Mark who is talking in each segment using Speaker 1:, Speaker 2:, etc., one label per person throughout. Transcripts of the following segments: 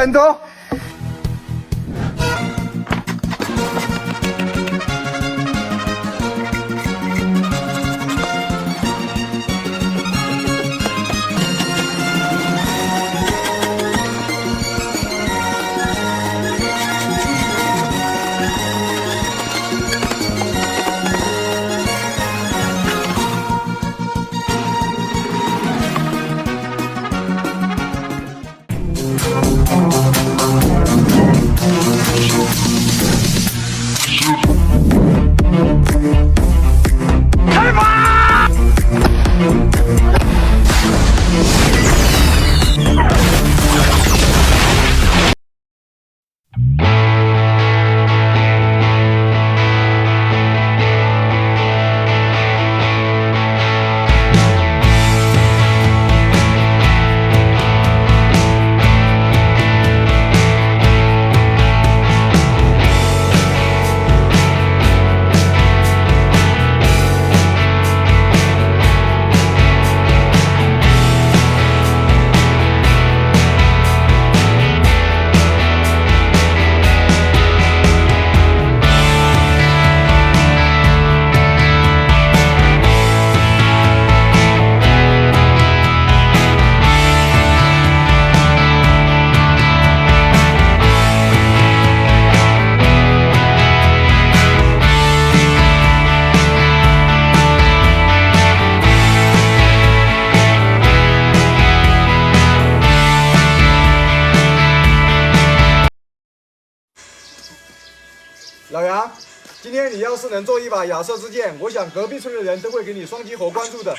Speaker 1: 等着。老杨，今天你要是能做一把亚瑟之剑，我想隔壁村的人都会给你双击火关注的。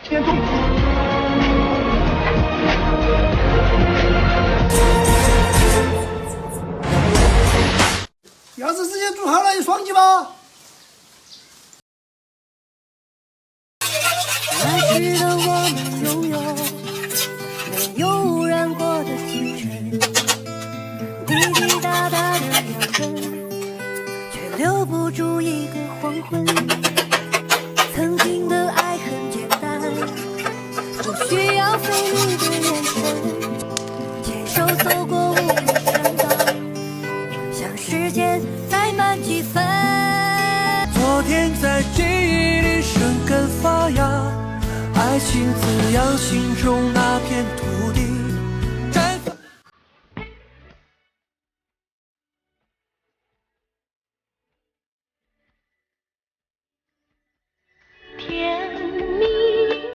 Speaker 1: 先动！
Speaker 2: 亚瑟之剑做好了，有双击吧？
Speaker 3: 那值得我们拥有没有污染过的清晨，滴滴答答的秒针，却留不住一个黄昏。曾经的爱很简单，不需要费力的眼神，牵手走过无名山岗，向时间再慢几分。
Speaker 4: 昨天在记忆里生根发芽，爱情滋养心中那片土地。